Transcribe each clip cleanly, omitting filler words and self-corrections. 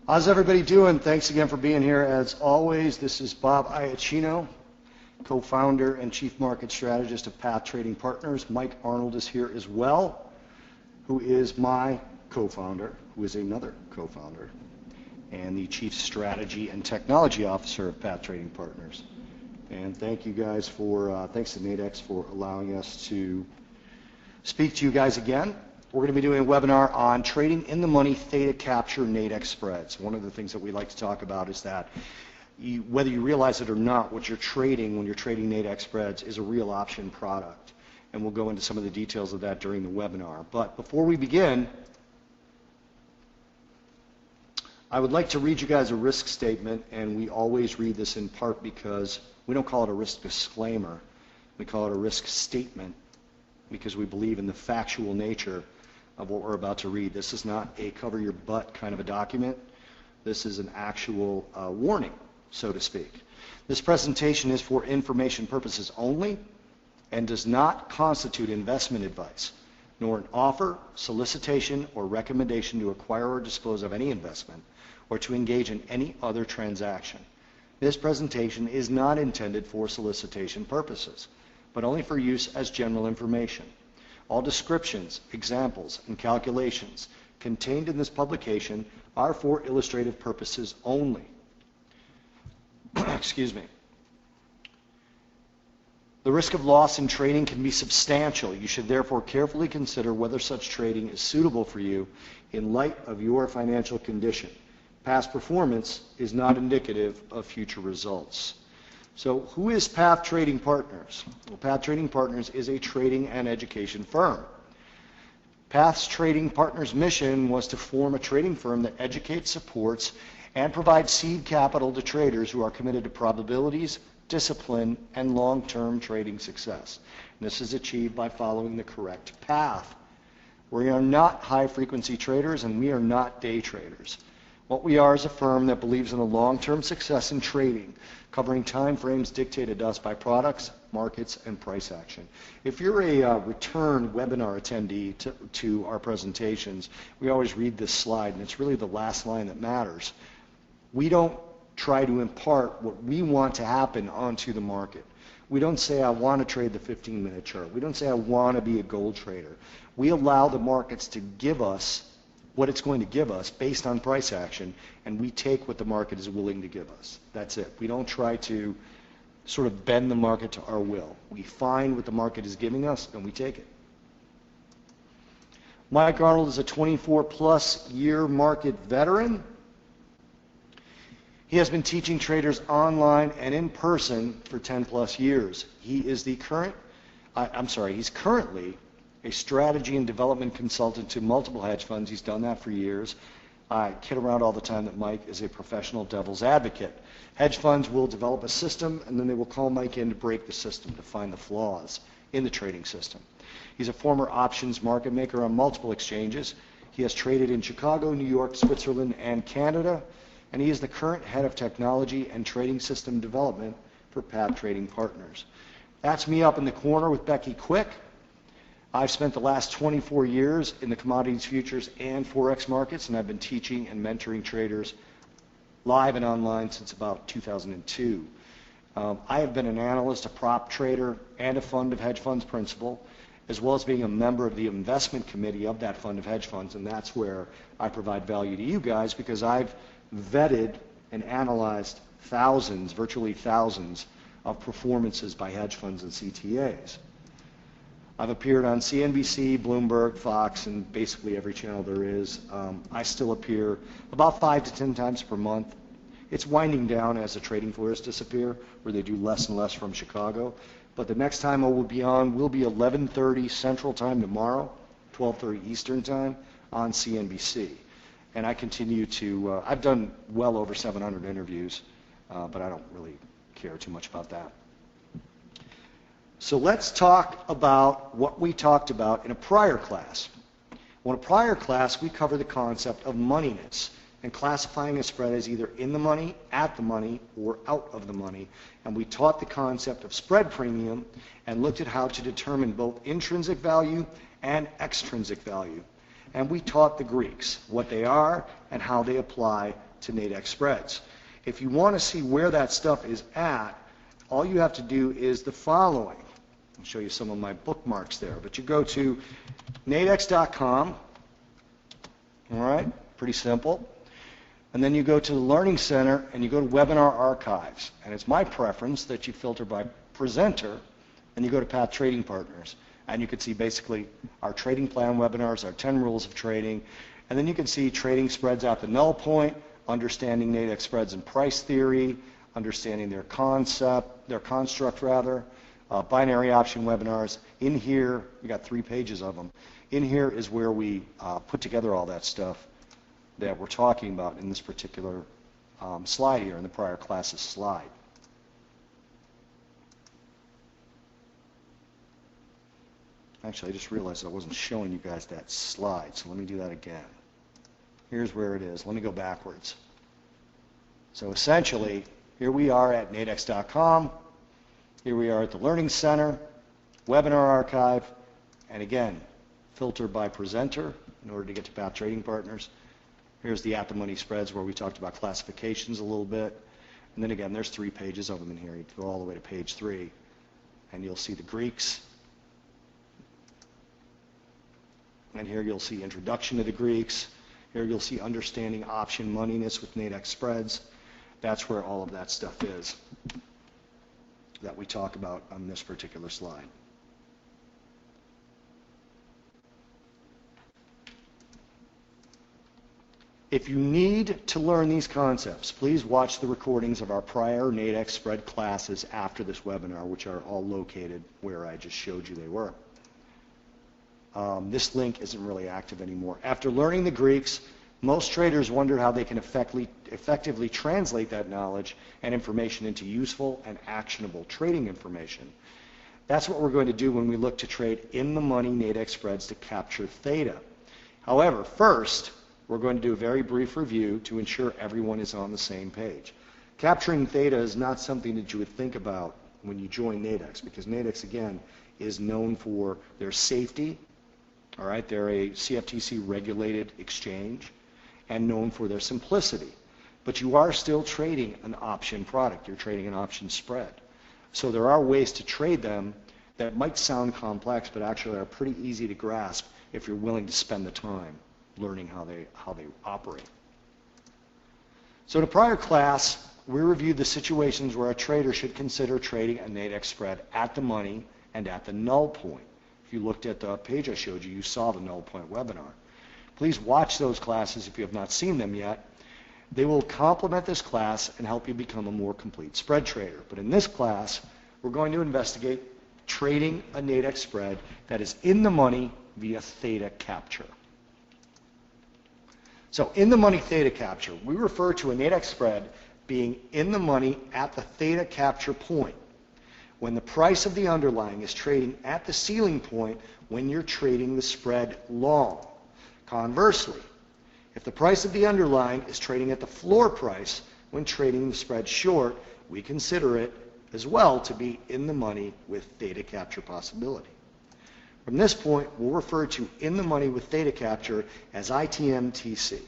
How's everybody doing? Thanks again for being here. As always, this is Bob Iaccino, co-founder and chief market strategist of Path Trading Partners. Mike Arnold is here as well, who is my co-founder, who is another co-founder, and the chief strategy and technology officer of Path Trading Partners. And thank you guys for, thanks to Nadex for allowing us to speak to you guys again. We're going to be doing a webinar on trading in the money Theta Capture Nadex Spreads. One of the things that we like to talk about is that whether you realize it or not, what you're trading when you're trading Nadex Spreads is a real option product. And we'll go into some of the details of that during the webinar. But before we begin, I would like to read you guys a risk statement, and we always read this in part because we don't call it a risk disclaimer. We call it a risk statement because we believe in the factual nature of what we're about to read. This is not a cover your butt kind of a document. This is an actual warning, so to speak. This presentation is for information purposes only and does not constitute investment advice, nor an offer, solicitation, or recommendation to acquire or dispose of any investment or to engage in any other transaction. This presentation is not intended for solicitation purposes, but only for use as general information. All descriptions, examples, and calculations contained in this publication are for illustrative purposes only. Excuse me. The risk of loss in trading can be substantial. You should therefore carefully consider whether such trading is suitable for you in light of your financial condition. Past performance is not indicative of future results. So who is Path Trading Partners? Well, Path Trading Partners is a trading and education firm. Path's Trading Partners' mission was to form a trading firm that educates, supports, and provides seed capital to traders who are committed to probabilities, discipline, and long-term trading success. And this is achieved by following the correct path. We are not high-frequency traders, and we are not day traders. What we are is a firm that believes in a long-term success in trading, covering time frames dictated to us by products, markets, and price action. If you're a return webinar attendee to our presentations, we always read this slide, and it's really the last line that matters. We don't try to impart what we want to happen onto the market. We don't say, I want to trade the 15-minute chart. We don't say, I want to be a gold trader. We allow the markets to give us what it's going to give us based on price action, and we take what the market is willing to give us. That's it. We don't try to sort of bend the market to our will. We find what the market is giving us, and we take it. Mike Arnold is a 24-plus year market veteran. He has been teaching traders online and in person for 10-plus years. He's currently a strategy and development consultant to multiple hedge funds. He's done that for years. I kid around all the time that Mike is a professional devil's advocate. Hedge funds will develop a system, and then they will call Mike in to break the system, to find the flaws in the trading system. He's a former options market maker on multiple exchanges. He has traded in Chicago, New York, Switzerland, and Canada, and he is the current head of technology and trading system development for Path Trading Partners. That's me up in the corner with Becky Quick. I've spent the last 24 years in the commodities, futures, and forex markets, and I've been teaching and mentoring traders live and online since about 2002. I have been an analyst, a prop trader, and a fund of hedge funds principal, as well as being a member of the investment committee of that fund of hedge funds, and that's where I provide value to you guys because I've vetted and analyzed thousands, virtually thousands, of performances by hedge funds and CTAs. I've appeared on CNBC, Bloomberg, Fox, and basically every channel there is. I still appear about 5 to 10 times per month. It's winding down as the trading floors disappear, where they do less and less from Chicago. But the next time I will be on will be 11:30 Central Time tomorrow, 12:30 Eastern Time on CNBC. And I continue to, I've done well over 700 interviews, but I don't really care too much about that. So let's talk about what we talked about in a prior class. Well, in a prior class, we covered the concept of moneyness and classifying a spread as either in the money, at the money, or out of the money. And we taught the concept of spread premium and looked at how to determine both intrinsic value and extrinsic value. and we taught the Greeks, what they are and how they apply to Nadex spreads. If you want to see where that stuff is at, all you have to do is the following. I'll show you some of my bookmarks there, but you go to nadex.com, all right, pretty simple. And then you go to the Learning Center and you go to Webinar Archives. And it's my preference that you filter by presenter and you go to Path Trading Partners. And you can see basically our trading plan webinars, our 10 rules of trading. And then you can see trading spreads at the null point, understanding Nadex spreads and price theory, understanding their construct rather, binary option webinars. In here, we got 3 pages of them. In here is where we put together all that stuff that we're talking about in this particular slide here, in the prior classes slide. Actually, I just realized I wasn't showing you guys that slide, so let me do that again. Here's where it is. Let me go backwards. So essentially, here we are at nadex.com. Here we are at the Learning Center, Webinar Archive, and again, filter by presenter in order to get to Path Trading Partners. Here's the At the Money spreads where we talked about classifications a little bit. And then again, there's 3 pages of them in here. You go all the way to page 3, and you'll see the Greeks. And here you'll see Introduction to the Greeks. Here you'll see Understanding Option Moneyness with Nadex Spreads. That's where all of that stuff is that we talk about on this particular slide. If you need to learn these concepts, please watch the recordings of our prior Nadex spread classes after this webinar, which are all located where I just showed you they were. This link isn't really active anymore. After learning the Greeks, most traders wonder how they can effectively translate that knowledge and information into useful and actionable trading information. That's what we're going to do when we look to trade in-the-money Nadex spreads to capture theta. However, first, we're going to do a very brief review to ensure everyone is on the same page. Capturing theta is not something that you would think about when you join Nadex, because Nadex, again, is known for their safety. All right, they're a CFTC-regulated exchange and known for their simplicity. But you are still trading an option product. You're trading an option spread. So there are ways to trade them that might sound complex, but actually are pretty easy to grasp if you're willing to spend the time learning how they operate. So in a prior class, we reviewed the situations where a trader should consider trading a Nadex spread at the money and at the null point. If you looked at the page I showed you, you saw the null point webinar. Please watch those classes if you have not seen them yet. They will complement this class and help you become a more complete spread trader. But in this class, we're going to investigate trading a Nadex spread that is in the money via Theta Capture. So in the money Theta Capture, we refer to a Nadex spread being in the money at the Theta Capture point when the price of the underlying is trading at the ceiling point when you're trading the spread long. Conversely, if the price of the underlying is trading at the floor price when trading the spread short, we consider it as well to be in the money with Theta Capture possibility. From this point, we'll refer to in the money with Theta Capture as ITM TC.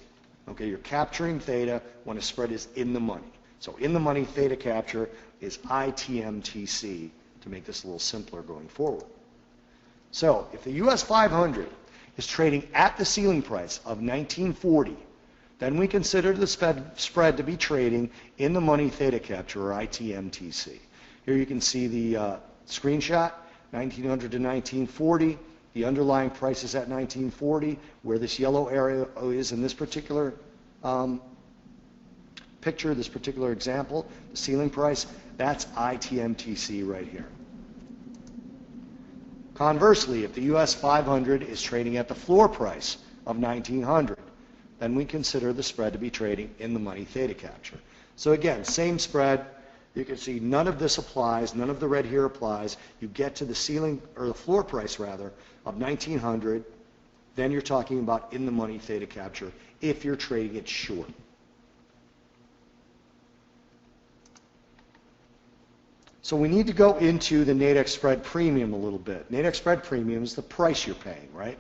Okay, you're capturing theta when a spread is in the money. So in the money Theta Capture is ITM TC to make this a little simpler going forward. So if the US 500 is trading at the ceiling price of 1940, then we consider the spread to be trading in the money Theta Capture or ITM TC. Here you can see the screenshot. 1900 to 1940, the underlying price is at 1940. Where this yellow area is in this particular picture, this particular example, the ceiling price, that's ITM TC right here. Conversely, if the US 500 is trading at the floor price of 1900, then we consider the spread to be trading in the money Theta Capture. So again, same spread. You can see none of this applies, none of the red here applies. You get to the ceiling, or the floor price rather, of 1900, then you're talking about in the money Theta Capture if you're trading it short. So we need to go into the Nadex spread premium a little bit. Nadex spread premium is the price you're paying, right?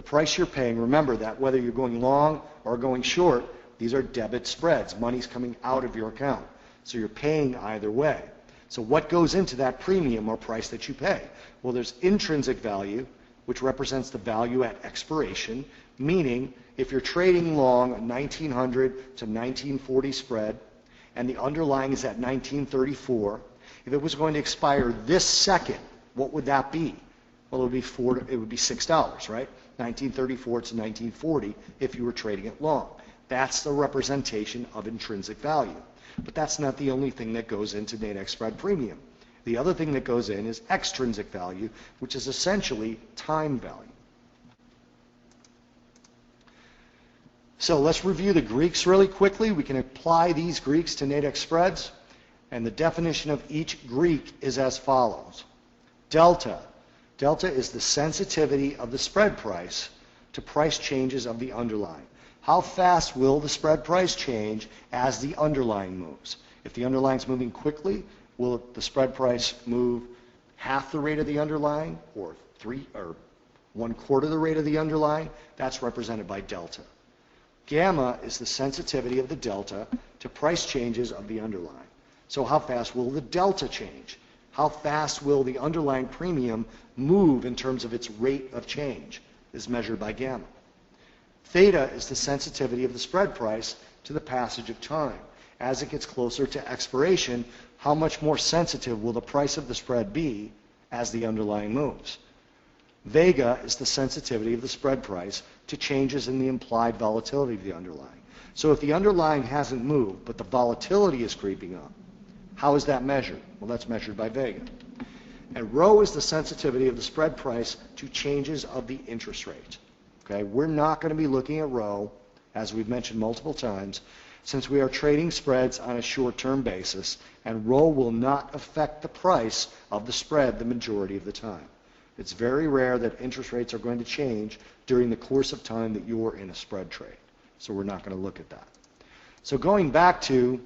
The price you're paying, remember that whether you're going long or going short, these are debit spreads. Money's coming out of your account. So you're paying either way. So what goes into that premium or price that you pay? Well, there's intrinsic value, which represents the value at expiration, meaning if you're trading long a 1900 to 1940 spread and the underlying is at 1934, if it was going to expire this second, what would that be? Well, it would be $6, right? 1934 to 1940 if you were trading it long. That's the representation of intrinsic value. But that's not the only thing that goes into Nadex spread premium. The other thing that goes in is extrinsic value, which is essentially time value. So let's review the Greeks really quickly. We can apply these Greeks to Nadex spreads, and the definition of each Greek is as follows. Delta. Delta is the sensitivity of the spread price to price changes of the underlying. How fast will the spread price change as the underlying moves? If the underlying is moving quickly, will the spread price move half the rate of the underlying or 1/4 the rate of the underlying? That's represented by delta. Gamma is the sensitivity of the delta to price changes of the underlying. So how fast will the delta change? How fast will the underlying premium move in terms of its rate of change is measured by gamma. Theta is the sensitivity of the spread price to the passage of time. As it gets closer to expiration, how much more sensitive will the price of the spread be as the underlying moves? Vega is the sensitivity of the spread price to changes in the implied volatility of the underlying. So if the underlying hasn't moved, but the volatility is creeping up, how is that measured? Well, that's measured by Vega. And rho is the sensitivity of the spread price to changes of the interest rate. Okay, we're not going to be looking at rho, as we've mentioned multiple times, since we are trading spreads on a short-term basis, and rho will not affect the price of the spread the majority of the time. It's very rare that interest rates are going to change during the course of time that you're in a spread trade. So we're not going to look at that. So going back to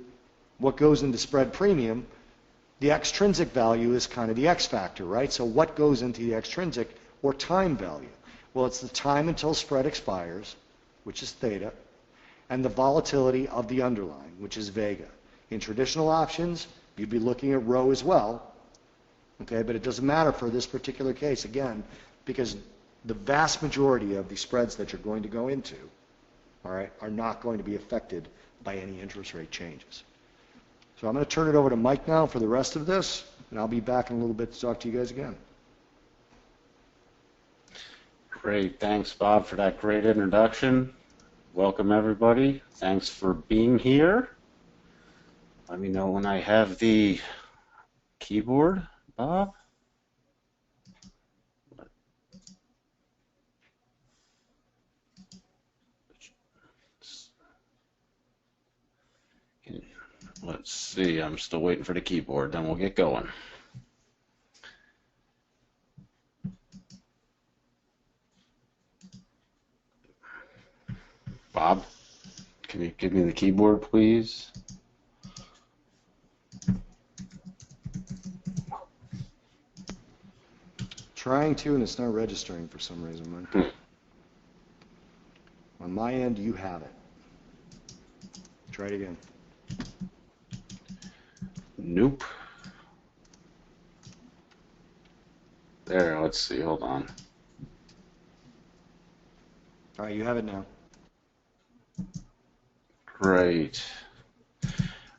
what goes into spread premium, the extrinsic value is kind of the X factor, right? So what goes into the extrinsic or time value? Well, it's the time until spread expires, which is theta, and the volatility of the underlying, which is vega. In traditional options, you'd be looking at rho as well, okay, but it doesn't matter for this particular case, again, because the vast majority of the spreads that you're going to go into, all right, are not going to be affected by any interest rate changes. So I'm going to turn it over to Mike now for the rest of this, and I'll be back in a little bit to talk to you guys again. Great. Thanks, Bob, for that great introduction. Welcome, everybody. Thanks for being here. Let me know when I have the keyboard, Bob. Let's see. I'm still waiting for the keyboard. Then we'll get going. Bob, can you give me the keyboard, please? Trying to, and it's not registering for some reason, Mike. On my end, you have it. Try it again. Nope. There, let's see, hold on. All right, you have it now. Great.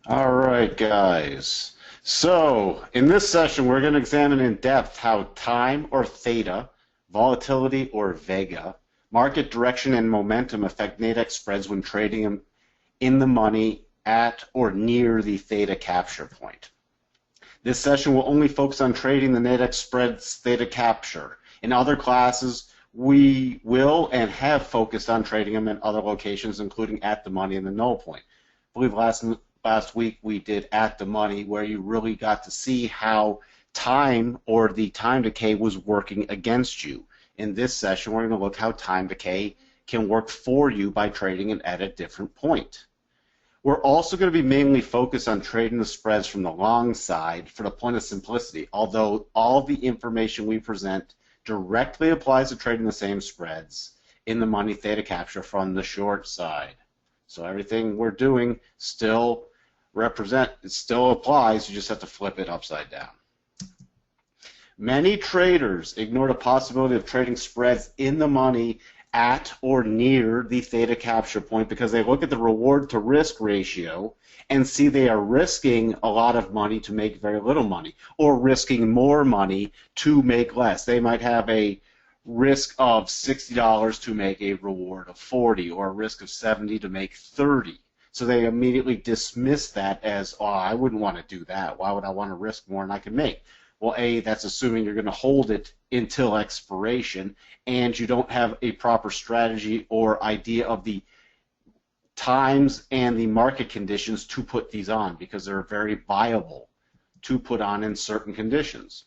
All right, guys. So, in this session, we're going to examine in depth how time or theta, volatility or vega, market direction and momentum affect Nadex spreads when trading them in the money at or near the theta capture point. This session will only focus on trading the Nadex spreads theta capture. In other classes, we will and have focused on trading them in other locations, including at the money and the null point. I believe last week we did at the money, where you really got to see how time or the time decay was working against you. In this session, we're going to look how time decay can work for you by trading it at a different point. We're also going to be mainly focused on trading the spreads from the long side for the point of simplicity, although all the information we present directly applies to trading the same spreads. in the money theta capture from the short side. So everything we're doing still applies, you just have to flip it upside down. Many traders ignore the possibility of trading spreads in the money at or near the theta capture point because they look at the reward to risk ratio and see they are risking a lot of money to make very little money, or risking more money to make less. They might have a risk of $60 to make a reward of 40, or a risk of 70 to make 30. So they immediately dismiss that as, oh, I wouldn't want to do that. Why would I want to risk more than I can make? Well, A, that's assuming you're going to hold it until expiration, and you don't have a proper strategy or idea of the times and the market conditions to put these on, because they're very viable to put on in certain conditions.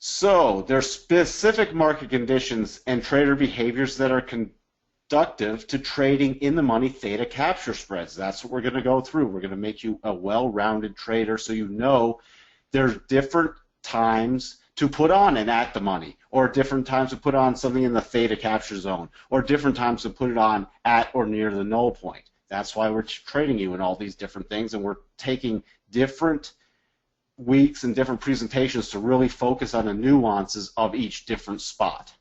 So there's specific market conditions and trader behaviors that are conductive to trading in the money theta capture spreads. That's what we're going to go through. We're going to make you a well-rounded trader so you know there's different times to put on an at the money, or different times to put on something in the theta capture zone, or different times to put it on at or near the null point. That's why we're trading you in all these different things, and we're taking different weeks and different presentations to really focus on the nuances of each different spot.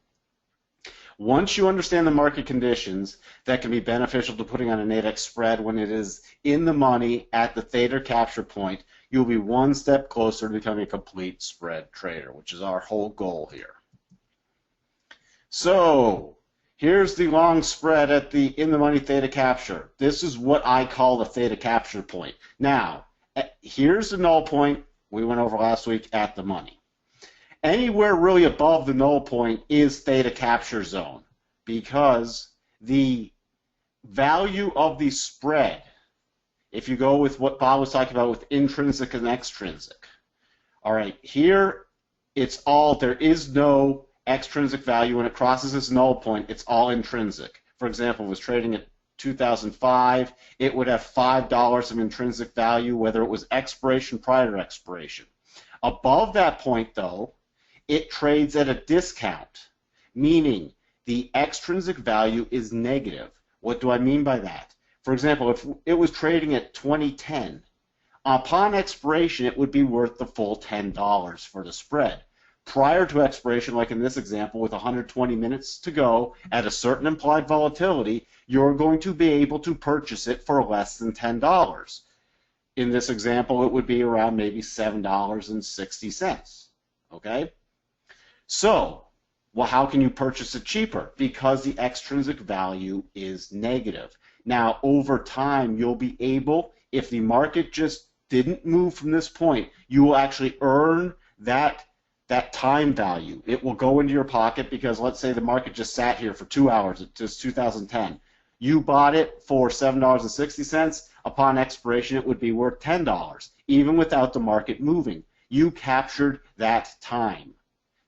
Once you understand the market conditions that can be beneficial to putting on a Nadex spread when it is in the money at the theta capture point, you'll be one step closer to becoming a complete spread trader, which is our whole goal here. So here's the long spread at the in the money theta capture. This is what I call the theta capture point. Now, here's the null point we went over last week at the money. Anywhere really above the null point is theta capture zone, because the value of the spread, if you go with what Bob was talking about with intrinsic and extrinsic, all right, here it's all, there is no extrinsic value. When it crosses this null point, it's all intrinsic. For example, it was trading at 2005, it would have $5 of intrinsic value, whether it was expiration, prior to expiration. Above that point, though, it trades at a discount, meaning the extrinsic value is negative. What do I mean by that? For example, if it was trading at 2010, upon expiration, it would be worth the full $10 for the spread. Prior to expiration, like in this example, with 120 minutes to go at a certain implied volatility, you're going to be able to purchase it for less than $10. In this example, it would be around maybe $7.60. Okay? So, well, how can you purchase it cheaper? Because the extrinsic value is negative. Now, over time, you'll be able, if the market just didn't move from this point, you will actually earn that time value. It will go into your pocket because let's say the market just sat here for 2 hours, it's just 2010. You bought it for $7.60. Upon expiration, it would be worth $10, even without the market moving. You captured that time.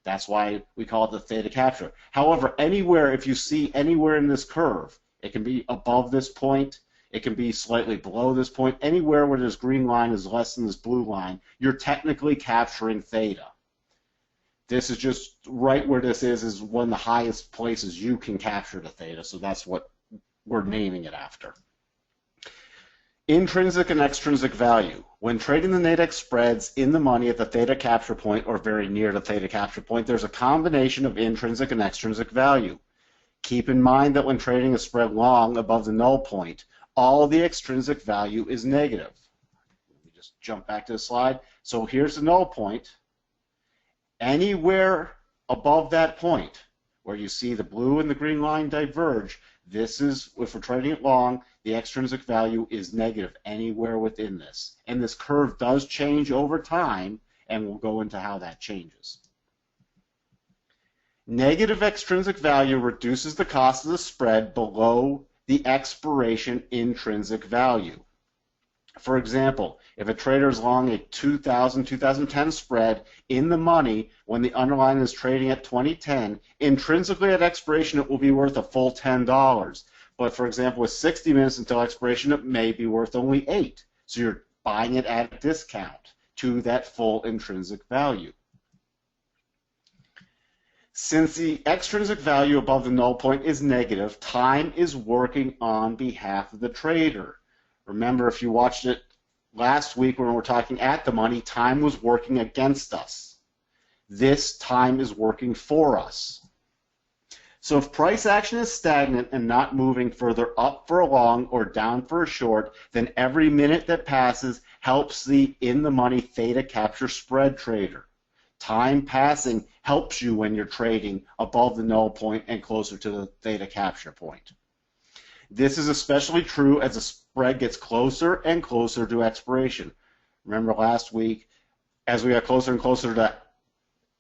That's why we call it the theta capture. However, anywhere, if you see anywhere in this curve, it can be above this point, it can be slightly below this point, anywhere where this green line is less than this blue line, you're technically capturing theta. This is just right where this is one of the highest places you can capture the theta, so that's what we're naming it after. Intrinsic and extrinsic value. When trading the Nadex spreads in the money at the theta capture point or very near the theta capture point, there's a combination of intrinsic and extrinsic value. Keep in mind that when trading a spread long above the null point, all the extrinsic value is negative. Let me just jump back to the slide. So here's the null point. Anywhere above that point where you see the blue and the green line diverge, this is, if we're trading it long, the extrinsic value is negative anywhere within this. And this curve does change over time, and we'll go into how that changes. Negative extrinsic value reduces the cost of the spread below the expiration intrinsic value. For example, if a trader is long a 2010 spread in the money when the underlying is trading at 2010, intrinsically at expiration it will be worth a full $10. But for example, with 60 minutes until expiration, it may be worth only $8. So you're buying it at a discount to that full intrinsic value. Since the extrinsic value above the null point is negative, time is working on behalf of the trader. Remember, if you watched it last week when we were talking at the money, time was working against us. This time is working for us. So if price action is stagnant and not moving further up for a long or down for a short, then every minute that passes helps the in-the-money theta capture spread trader. Time passing helps you when you're trading above the null point and closer to the theta capture point. This is especially true as the spread gets closer and closer to expiration. Remember last week, as we got closer and closer to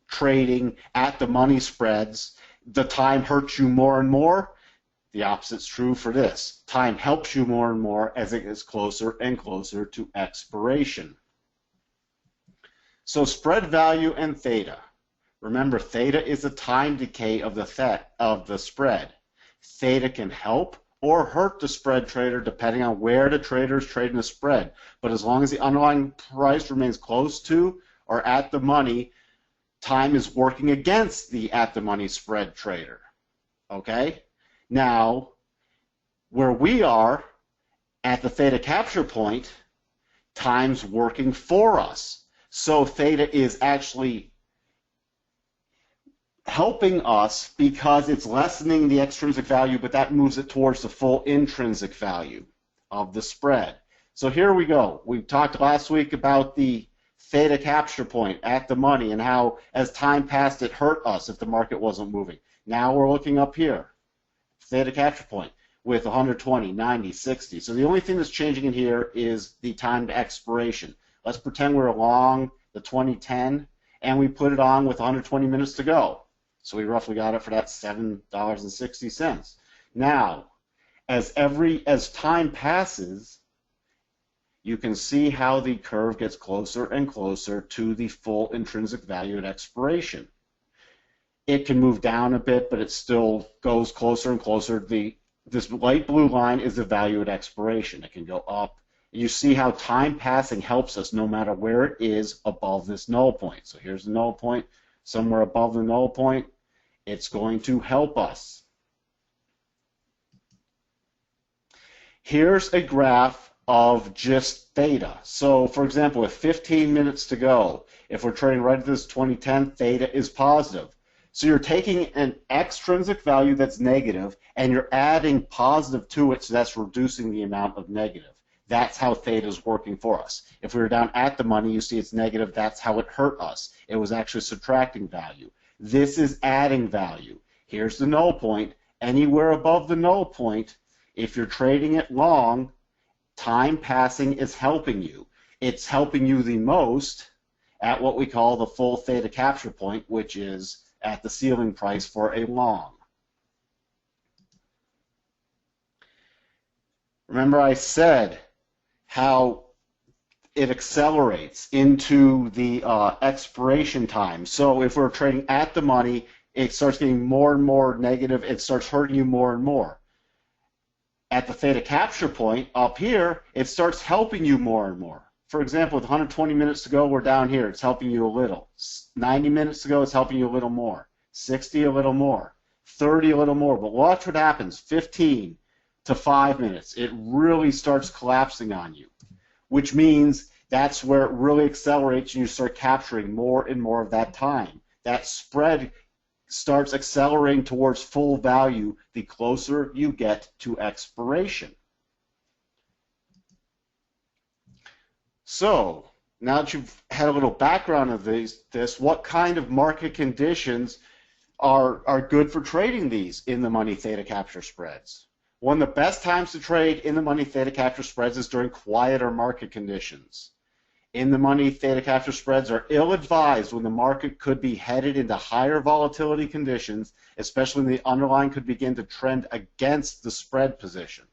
trading at the money spreads, the time hurts you more and more. The opposite's true for this. Time helps you more and more as it gets closer and closer to expiration. So spread value and theta. Remember, theta is the time decay of the spread. Theta can help or hurt the spread trader depending on where the trader is trading the spread. But as long as the underlying price remains close to or at the money, time is working against the at the money spread trader. Okay? Now, where we are at the theta capture point, time's working for us. So theta is actually helping us because it's lessening the extrinsic value, but that moves it towards the full intrinsic value of the spread. So here we go. We talked last week about the theta capture point at the money and how as time passed it hurt us if the market wasn't moving. Now we're looking up here, theta capture point with 120, 90, 60. So the only thing that's changing in here is the time to expiration. Let's pretend we're along the 2010 and we put it on with 120 minutes to go. So we roughly got it for that $7.60. Now, as time passes, you can see how the curve gets closer and closer to the full intrinsic value at expiration. It can move down a bit, but it still goes closer and closer. This light blue line is the value at expiration. It can go up. You see how time passing helps us no matter where it is above this null point. So here's the null point. Somewhere above the null point, it's going to help us. Here's a graph of just theta. So for example, with 15 minutes to go, if we're trading right at this 2010, theta is positive. So you're taking an extrinsic value that's negative and you're adding positive to it, so that's reducing the amount of negative. That's how theta is working for us. If we were down at the money, you see it's negative, that's how it hurt us. It was actually subtracting value. This is adding value. Here's the null point. Anywhere above the null point, if you're trading it long, time passing is helping you. It's helping you the most at what we call the full theta capture point, which is at the ceiling price for a long. Remember I said how it accelerates into the expiration time. So if we're trading at the money, it starts getting more and more negative. It starts hurting you more and more. At the theta capture point up here, it starts helping you more and more. For example, with 120 minutes to go, we're down here. It's helping you a little. 90 minutes to go, it's helping you a little more. 60 a little more. 30 a little more. But watch what happens. 15 to 5 minutes. It really starts collapsing on you, which means that's where it really accelerates and you start capturing more and more of that time. That spread starts accelerating towards full value the closer you get to expiration. So, now that you've had a little background of this, what kind of market conditions are good for trading these in the money theta capture spreads? One of the best times to trade in the money theta capture spreads is during quieter market conditions. In the money theta capture spreads are ill-advised when the market could be headed into higher volatility conditions, especially when the underlying could begin to trend against the spread position.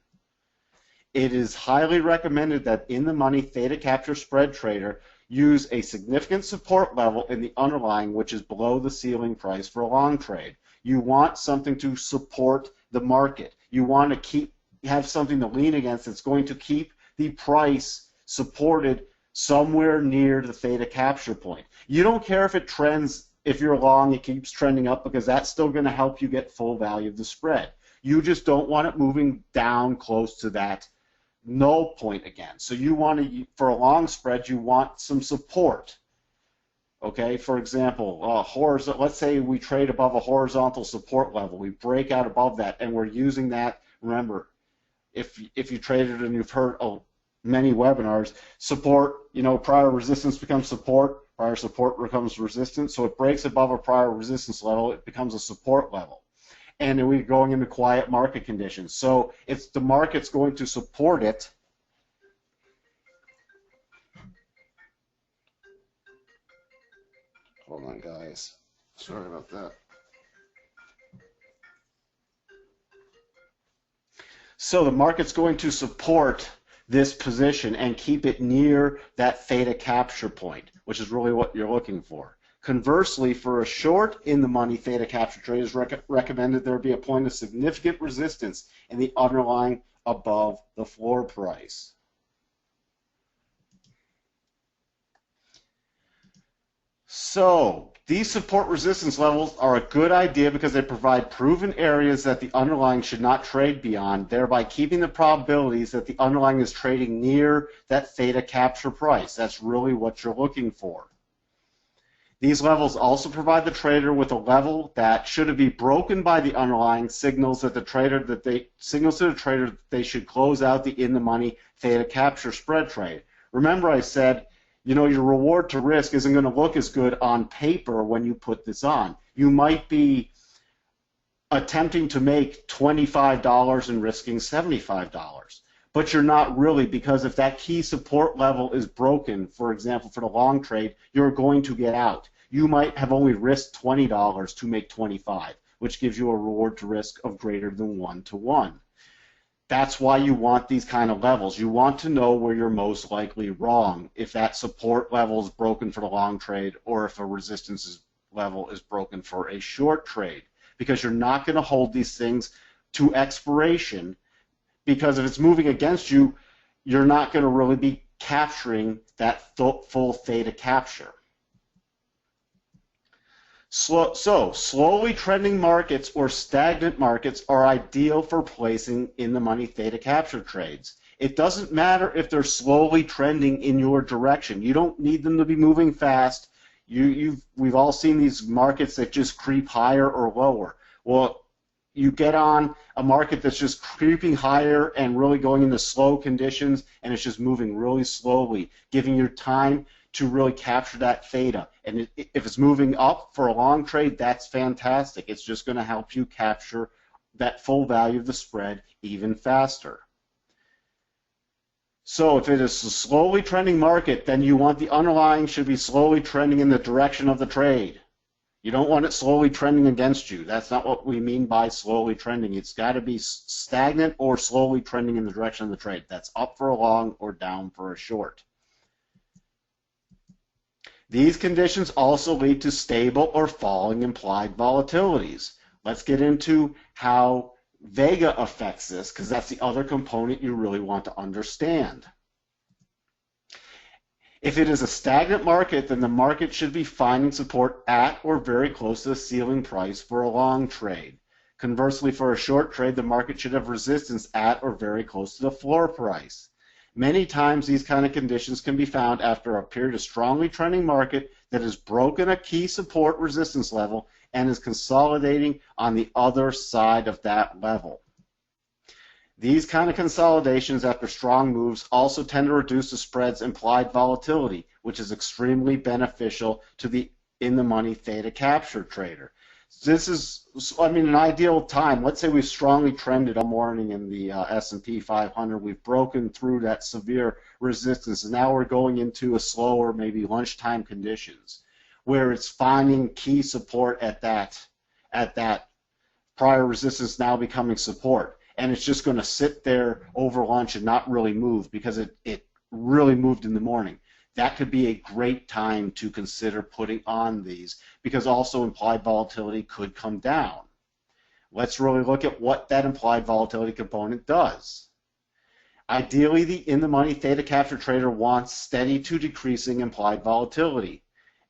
It is highly recommended that in the money theta capture spread trader use a significant support level in the underlying which is below the ceiling price for a long trade. You want something to support the market. You want to have something to lean against that's going to keep the price supported somewhere near the theta capture point. You don't care if it trends if you're long, it keeps trending up because that's still going to help you get full value of the spread. You just don't want it moving down close to that null point again. So you want to, for a long spread, you want some support. Okay, for example, let's say we trade above a horizontal support level. We break out above that, and we're using that. Remember, if you traded and you've heard many webinars, support, prior resistance becomes support, prior support becomes resistance. So it breaks above a prior resistance level, it becomes a support level. And then we're going into quiet market conditions. So if the market's going to support it, hold on, guys. Sorry about that. So the market's going to support this position and keep it near that theta capture point, which is really what you're looking for. Conversely, for a short in-the-money theta capture trade, is recommended there be a point of significant resistance in the underlying above the floor price. So these support resistance levels are a good idea because they provide proven areas that the underlying should not trade beyond, thereby keeping the probabilities that the underlying is trading near that theta capture price. That's really what you're looking for. These levels also provide the trader with a level that, should it be broken by the underlying, signals to the trader that they should close out the in-the-money theta capture spread trade. Remember, I said, your reward to risk isn't going to look as good on paper when you put this on. You might be attempting to make $25 and risking $75. But you're not really, because if that key support level is broken, for example, for the long trade, you're going to get out. You might have only risked $20 to make $25, which gives you a reward to risk of greater than 1 to 1. That's why you want these kind of levels. You want to know where you're most likely wrong, if that support level is broken for the long trade or if a resistance level is broken for a short trade, because you're not going to hold these things to expiration. Because if it's moving against you, you're not going to really be capturing that full theta capture. Slowly trending markets or stagnant markets are ideal for placing in-the-money theta capture trades. It doesn't matter if they're slowly trending in your direction. You don't need them to be moving fast. We've all seen these markets that just creep higher or lower. Well, you get on a market that's just creeping higher and really going into slow conditions, and it's just moving really slowly, giving you time to really capture that theta. And if it's moving up for a long trade, that's fantastic. It's just going to help you capture that full value of the spread even faster. So if it is a slowly trending market, then you want the underlying should be slowly trending in the direction of the trade. You don't want it slowly trending against you. That's not what we mean by slowly trending. It's got to be stagnant or slowly trending in the direction of the trade. That's up for a long or down for a short. These conditions also lead to stable or falling implied volatilities. Let's get into how Vega affects this, because that's the other component you really want to understand. If it is a stagnant market, then the market should be finding support at or very close to the ceiling price for a long trade. Conversely, for a short trade, the market should have resistance at or very close to the floor price. Many times these kind of conditions can be found after a period of strongly trending market that has broken a key support resistance level and is consolidating on the other side of that level. These kind of consolidations after strong moves also tend to reduce the spread's implied volatility, which is extremely beneficial to the in-the-money theta capture trader. This is, an ideal time. Let's say we've strongly trended all morning in the S&P 500. We've broken through that severe resistance, and now we're going into a slower, maybe lunchtime conditions, where it's finding key support at that prior resistance now becoming support. And it's just going to sit there over lunch and not really move because it really moved in the morning. That could be a great time to consider putting on these, because also implied volatility could come down. Let's really look at what that implied volatility component does. Ideally, the in-the-money theta capture trader wants steady to decreasing implied volatility.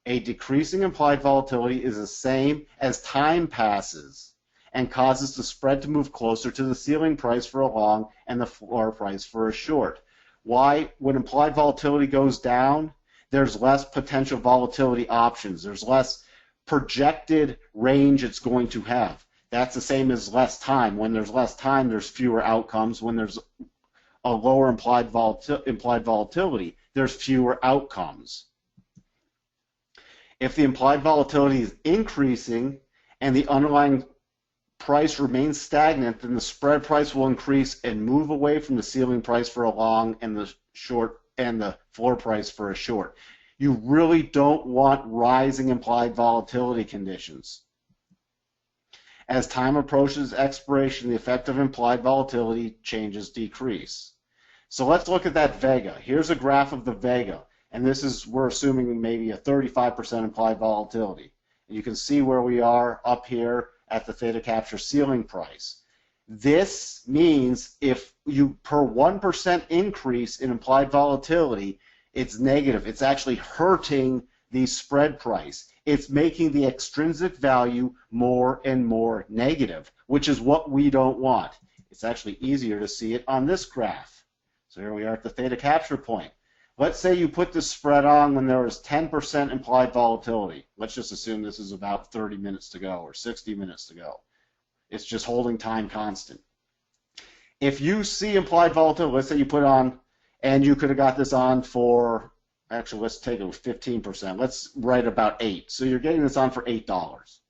A decreasing implied volatility is the same as time passes and causes the spread to move closer to the ceiling price for a long and the floor price for a short. Why? When implied volatility goes down, there's less potential volatility options. There's less projected range it's going to have. That's the same as less time. When there's less time, there's fewer outcomes. When there's a lower implied volatility, there's fewer outcomes. If the implied volatility is increasing and the underlying price remains stagnant, then the spread price will increase and move away from the ceiling price for a long and the short and the floor price for a short. You really don't want rising implied volatility conditions. As time approaches expiration, the effect of implied volatility changes decrease. So let's look at that Vega. Here's a graph of the Vega, and this is, we're assuming maybe a 35% implied volatility. And you can see where we are up here at the Theta Capture ceiling price. This means if you, per 1% increase in implied volatility, it's negative. It's actually hurting the spread price. It's making the extrinsic value more and more negative, which is what we don't want. It's actually easier to see it on this graph. So here we are at the Theta Capture point. Let's say you put the spread on when there was 10% implied volatility. Let's just assume this is about 30 minutes to go or 60 minutes to go. It's just holding time constant. If you see implied volatility, let's say you put on, and you could have got this on for, actually let's take it with 15%. Let's write about 8. So you're getting this on for $8.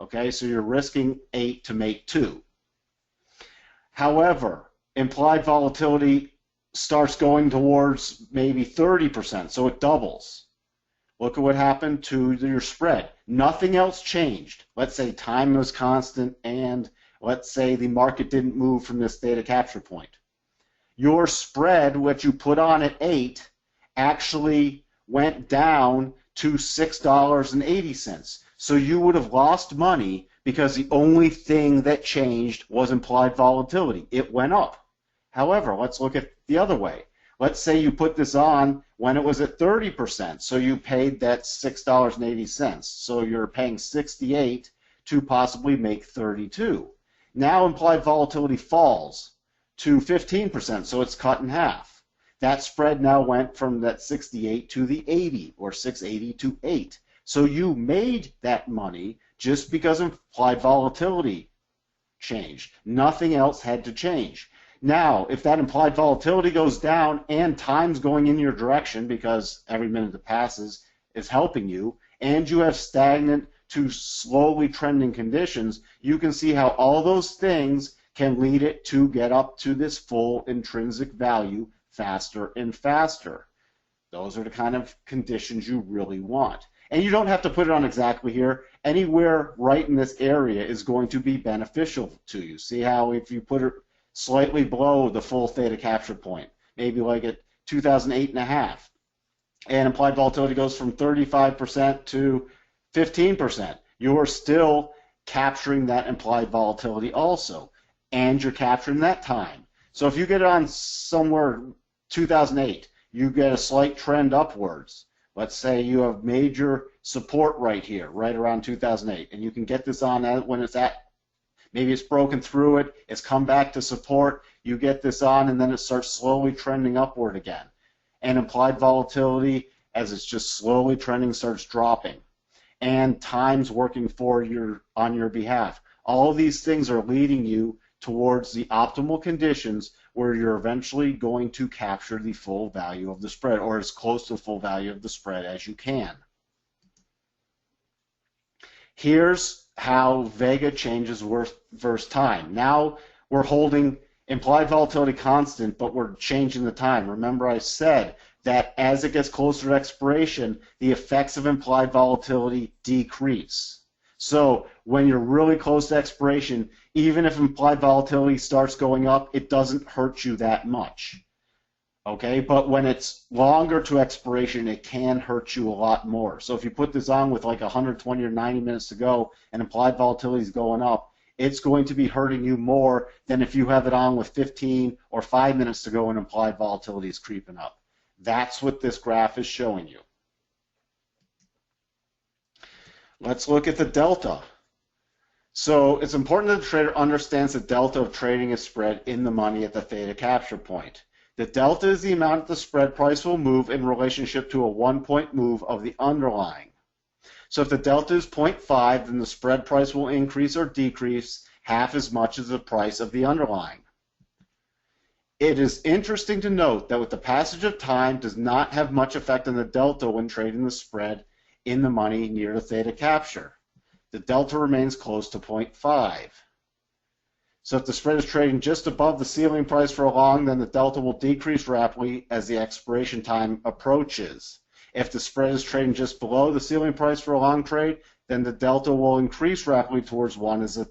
Okay, so you're risking 8 to make 2. However, implied volatility starts going towards maybe 30%, so it doubles. Look at what happened to your spread. Nothing else changed. Let's say time was constant, and let's say the market didn't move from this Theta Capture point. Your spread, what you put on at 8, actually went down to $6.80. So you would have lost money because the only thing that changed was implied volatility. It went up. However, let's look at the other way. Let's say you put this on when it was at 30%, so you paid that $6.80. So you're paying 68 to possibly make 32. Now implied volatility falls to 15%, so it's cut in half. That spread now went from that 68 to the 80, or 680 to 8. So you made that money just because implied volatility changed. Nothing else had to change. Now, if that implied volatility goes down and time's going in your direction because every minute that passes is helping you, and you have stagnant to slowly trending conditions, you can see how all those things can lead it to get up to this full intrinsic value faster and faster. Those are the kind of conditions you really want. And you don't have to put it on exactly here. Anywhere right in this area is going to be beneficial to you. See how if you put it slightly below the full Theta Capture point, maybe like at 2008.5, and implied volatility goes from 35% to 15%, you are still capturing that implied volatility also, and you're capturing that time. So if you get it on somewhere 2008, you get a slight trend upwards. Let's say you have major support right here, right around 2008, and you can get this on when it's at, maybe it's broken through it, it's come back to support, you get this on, and then it starts slowly trending upward again. And implied volatility, as it's just slowly trending, starts dropping. And time's working on your behalf. All of these things are leading you towards the optimal conditions where you're eventually going to capture the full value of the spread, or as close to the full value of the spread as you can. Here's how Vega changes versus time. Now we're holding implied volatility constant, but we're changing the time. Remember I said that as it gets closer to expiration, the effects of implied volatility decrease. So when you're really close to expiration, even if implied volatility starts going up, it doesn't hurt you that much. Okay, but when it's longer to expiration, it can hurt you a lot more. So if you put this on with like 120 or 90 minutes to go and implied volatility is going up, it's going to be hurting you more than if you have it on with 15 or 5 minutes to go and implied volatility is creeping up. That's what this graph is showing you. Let's look at the delta. So it's important that the trader understands the delta of trading a spread in the money at the theta capture point. The delta is the amount the spread price will move in relationship to a 1-point move of the underlying. So if the delta is 0.5, then the spread price will increase or decrease half as much as the price of the underlying. It is interesting to note that with the passage of time does not have much effect on the delta when trading the spread in the money near the theta capture. The delta remains close to 0.5. So if the spread is trading just above the ceiling price for a long, then the delta will decrease rapidly as the expiration time approaches. If the spread is trading just below the ceiling price for a long trade, then the delta will increase rapidly towards 1 as the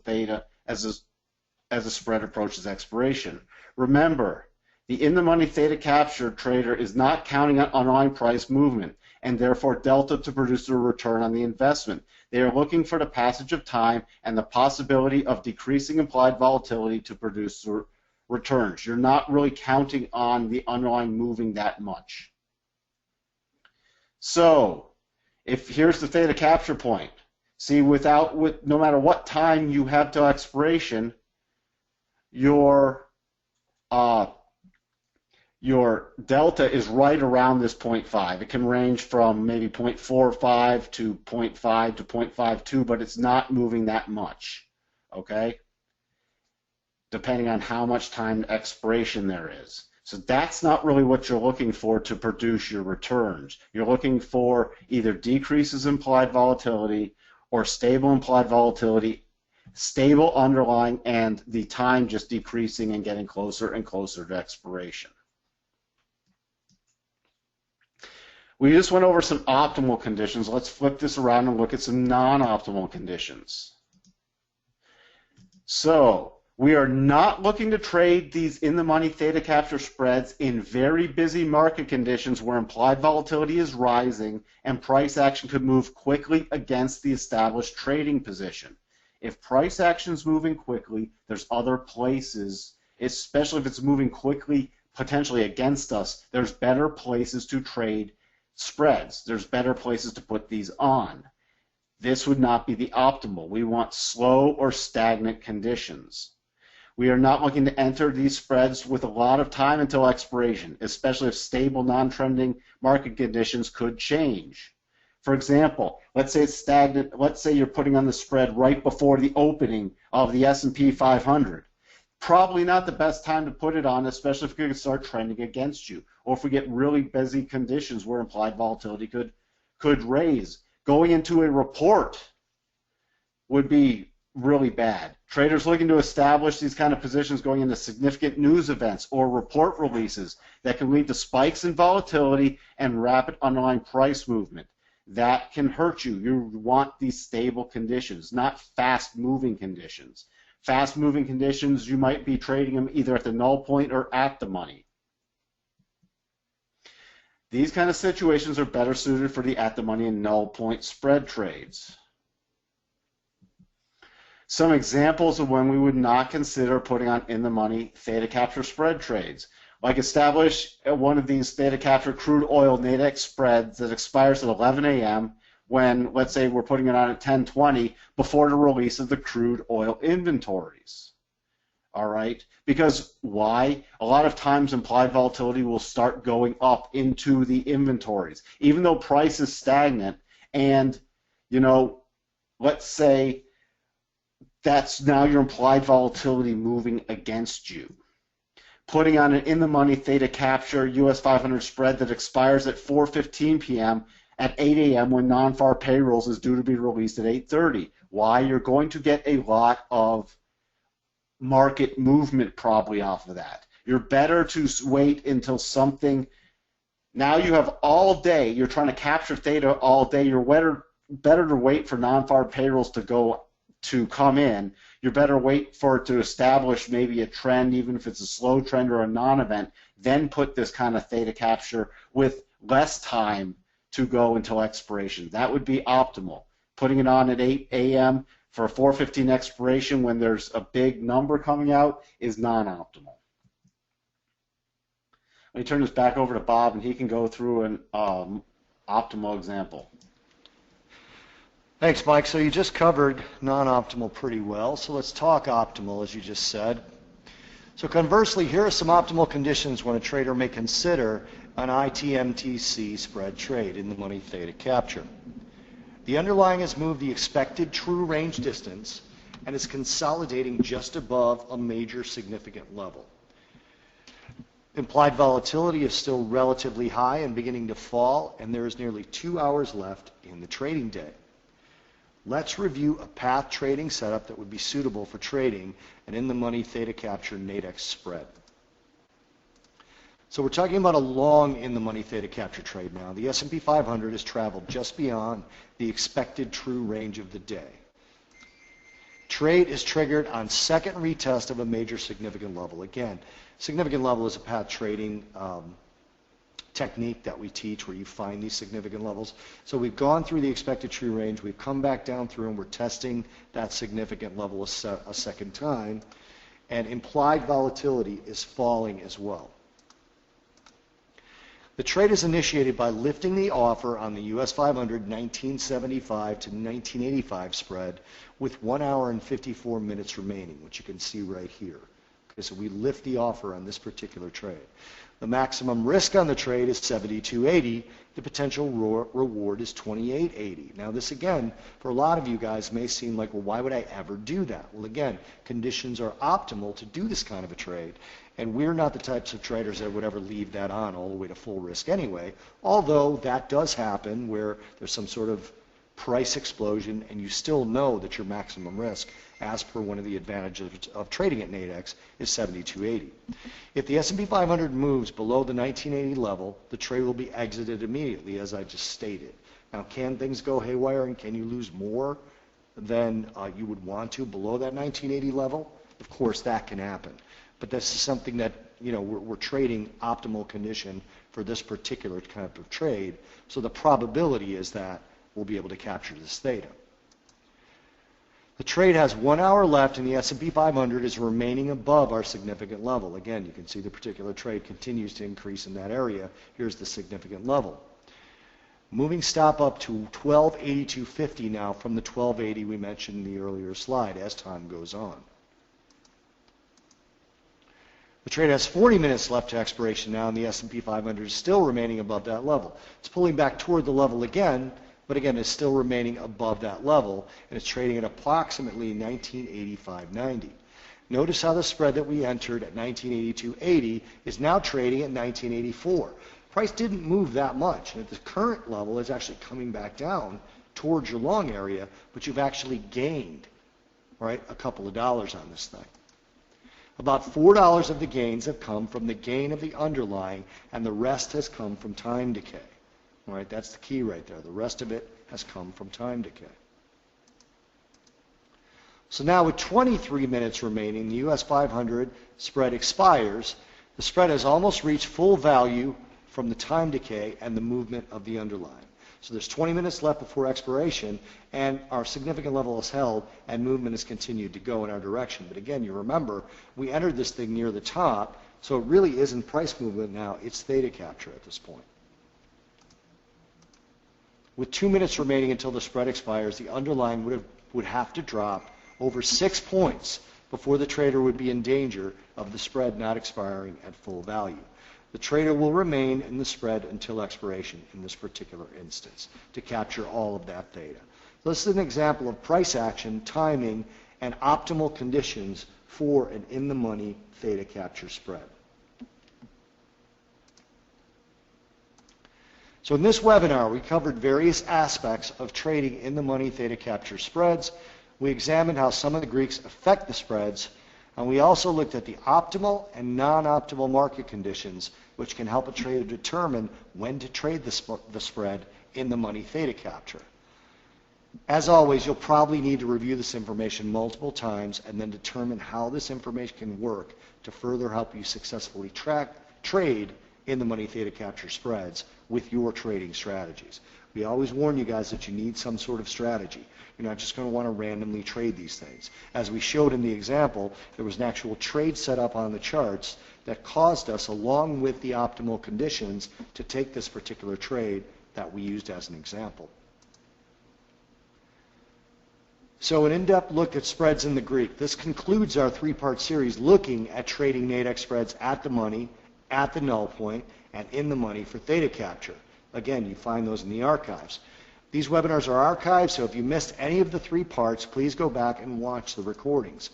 spread approaches expiration. Remember, the in-the-money theta capture trader is not counting on underlying price movement and therefore delta to produce a return on the investment. They are looking for the passage of time and the possibility of decreasing implied volatility to produce returns. You're not really counting on the underlying moving that much. So, here's the theta capture point. See, no matter what time you have till expiration, your delta is right around this 0.5. It can range from maybe 0.45 to 0.5 to 0.52, but it's not moving that much, okay? Depending on how much time expiration there is. So that's not really what you're looking for to produce your returns. You're looking for either decreases in implied volatility or stable implied volatility, stable underlying, and the time just decreasing and getting closer and closer to expiration. We just went over some optimal conditions. Let's flip this around and look at some non-optimal conditions. So we are not looking to trade these in-the-money theta capture spreads in very busy market conditions where implied volatility is rising and price action could move quickly against the established trading position. If price action is moving quickly, there's other places, especially if it's moving quickly potentially against us, there's better places to trade spreads. There's better places to put these on. This would not be the optimal. We want slow or stagnant conditions. We are not looking to enter these spreads with a lot of time until expiration, especially if stable non-trending market conditions could change. For example, let's say it's stagnant. Let's say you're putting on the spread right before the opening of the S&P 500. Probably not the best time to put it on, especially if it could start trending against you, or if we get really busy conditions where implied volatility could raise. Going into a report would be really bad. Traders looking to establish these kind of positions going into significant news events or report releases that can lead to spikes in volatility and rapid underlying price movement. That can hurt you. You want these stable conditions, not fast-moving conditions. Fast-moving conditions, you might be trading them either at the null point or at the money. These kind of situations are better suited for the at-the-money and null point spread trades. Some examples of when we would not consider putting on in-the-money theta capture spread trades. Like establish one of these theta capture crude oil Nadex spreads that expires at 11 a.m. when, let's say, we're putting it on at 10:20 before the release of the crude oil inventories. All right? Because why? A lot of times implied volatility will start going up into the inventories. Even though price is stagnant and, let's say that's now your implied volatility moving against you. Putting on an in-the-money theta capture US 500 spread that expires at 4:15 p.m. at 8 a.m. when non-FAR payrolls is due to be released at 8:30. Why? You're going to get a lot of market movement probably off of that. You're better to wait until something. Now you have all day. You're trying to capture theta all day. You're better to wait for non-FAR payrolls to come in. You're better wait for it to establish maybe a trend, even if it's a slow trend or a non-event, then put this kind of theta capture with less time to go until expiration. That would be optimal. Putting it on at 8 a.m. for a 4:15 expiration when there's a big number coming out is non-optimal. Let me turn this back over to Bob, and he can go through an optimal example. Thanks, Mike. So you just covered non-optimal pretty well. So let's talk optimal, as you just said. So conversely, here are some optimal conditions when a trader may consider an ITM TC spread trade in the money theta capture. The underlying has moved the expected true range distance and is consolidating just above a major significant level. Implied volatility is still relatively high and beginning to fall, and there is nearly 2 hours left in the trading day. Let's review a path trading setup that would be suitable for trading an in-the-money theta capture Nadex spread. So we're talking about a long in-the-money theta capture trade now. The S&P 500 has traveled just beyond the expected true range of the day. Trade is triggered on second retest of a major significant level. Again, significant level is a path trading technique that we teach where you find these significant levels. So we've gone through the expected true range, we've come back down through, and we're testing that significant level a second time, and implied volatility is falling as well. The trade is initiated by lifting the offer on the US 500 1975 to 1985 spread with 1 hour and 54 minutes remaining, which you can see right here. Okay, so we lift the offer on this particular trade. The maximum risk on the trade is 72.80. The potential reward is 28.80. Now this again, for a lot of you guys may seem like, well, why would I ever do that? Well, again, conditions are optimal to do this kind of a trade. And we're not the types of traders that would ever leave that on all the way to full risk anyway, although that does happen where there's some sort of price explosion and you still know that your maximum risk, as per one of the advantages of trading at Nadex, is 72.80. If the S&P 500 moves below the 1980 level, the trade will be exited immediately, as I just stated. Now, can things go haywire and can you lose more than you would want to below that 1980 level? Of course, that can happen. But this is something that, you know, we're trading optimal condition for this particular type of trade. So the probability is that we'll be able to capture this theta. The trade has 1 hour left and the S&P 500 is remaining above our significant level. Again, you can see the particular trade continues to increase in that area. Here's the significant level. Moving stop up to 1282.50 now from the 1280 we mentioned in the earlier slide as time goes on. The trade has 40 minutes left to expiration now, and the S&P 500 is still remaining above that level. It's pulling back toward the level again, but again, it's still remaining above that level, and it's trading at approximately 1985.90. Notice how the spread that we entered at 1982.80 is now trading at 1984. Price didn't move that much, and at the current level, it's actually coming back down towards your long area, but you've actually gained, right, a couple of dollars on this thing. About $4 of the gains have come from the gain of the underlying, and the rest has come from time decay. All right, that's the key right there. The rest of it has come from time decay. So now with 23 minutes remaining, the US 500 spread expires. The spread has almost reached full value from the time decay and the movement of the underlying. So there's 20 minutes left before expiration, and our significant level is held, and movement has continued to go in our direction. But again, you remember, we entered this thing near the top, so it really isn't price movement now, it's theta capture at this point. With 2 minutes remaining until the spread expires, the underlying would have to drop over 6 points before the trader would be in danger of the spread not expiring at full value. The trader will remain in the spread until expiration in this particular instance to capture all of that theta. So this is an example of price action, timing, and optimal conditions for an in-the-money theta capture spread. So in this webinar, we covered various aspects of trading in-the-money theta capture spreads. We examined how some of the Greeks affect the spreads, and we also looked at the optimal and non-optimal market conditions, which can help a trader determine when to trade the spread in the money theta capture. As always, you'll probably need to review this information multiple times and then determine how this information can work to further help you successfully trade in the money theta capture spreads with your trading strategies. We always warn you guys that you need some sort of strategy. You're not just going to want to randomly trade these things. As we showed in the example, there was an actual trade set up on the charts that caused us, along with the optimal conditions, to take this particular trade that we used as an example. So an in-depth look at spreads in the Greek. This concludes our three-part series looking at trading Nadex spreads at the money, at the null point, and in the money for Theta Capture. Again, you find those in the archives. These webinars are archived, so if you missed any of the three parts, please go back and watch the recordings.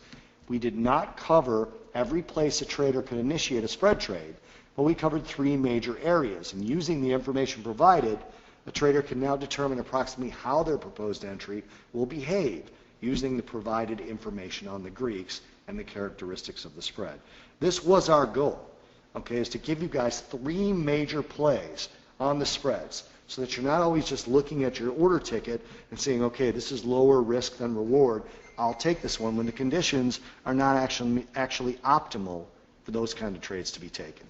We did not cover every place a trader could initiate a spread trade, but we covered three major areas. And using the information provided, a trader can now determine approximately how their proposed entry will behave using the provided information on the Greeks and the characteristics of the spread. This was our goal, okay, is to give you guys three major plays on the spreads so that you're not always just looking at your order ticket and saying, okay, this is lower risk than reward. I'll take this one when the conditions are not actually optimal for those kind of trades to be taken.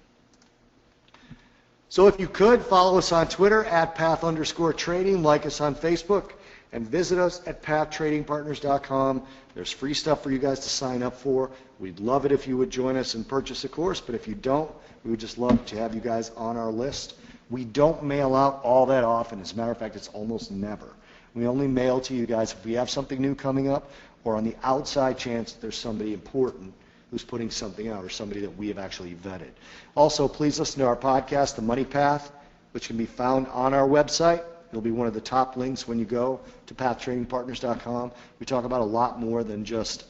So if you could, follow us on Twitter at @path_trading, like us on Facebook, and visit us at pathtradingpartners.com. There's free stuff for you guys to sign up for. We'd love it if you would join us and purchase a course, but if you don't, we would just love to have you guys on our list. We don't mail out all that often. As a matter of fact, it's almost never. We only mail to you guys if we have something new coming up or on the outside chance that there's somebody important who's putting something out or somebody that we have actually vetted. Also, please listen to our podcast, The Money Path, which can be found on our website. It'll be one of the top links when you go to pathtradingpartners.com. We talk about a lot more than just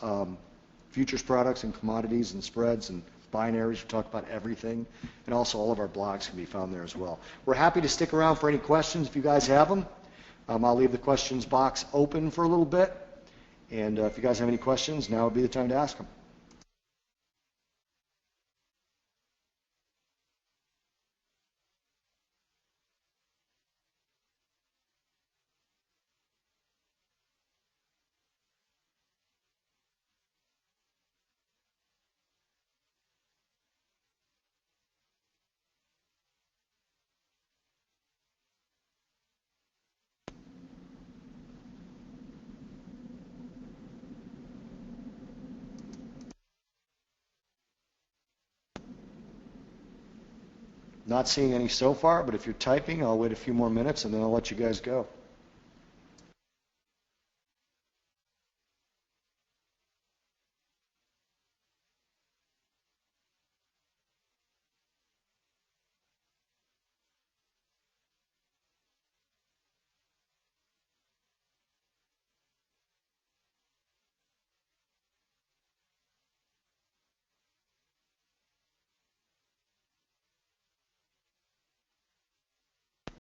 futures products and commodities and spreads and binaries. We talk about everything. And also all of our blogs can be found there as well. We're happy to stick around for any questions if you guys have them. I'll leave the questions box open for a little bit. And if you guys have any questions, now would be the time to ask them. Not seeing any so far, but if you're typing, I'll wait a few more minutes and then I'll let you guys go.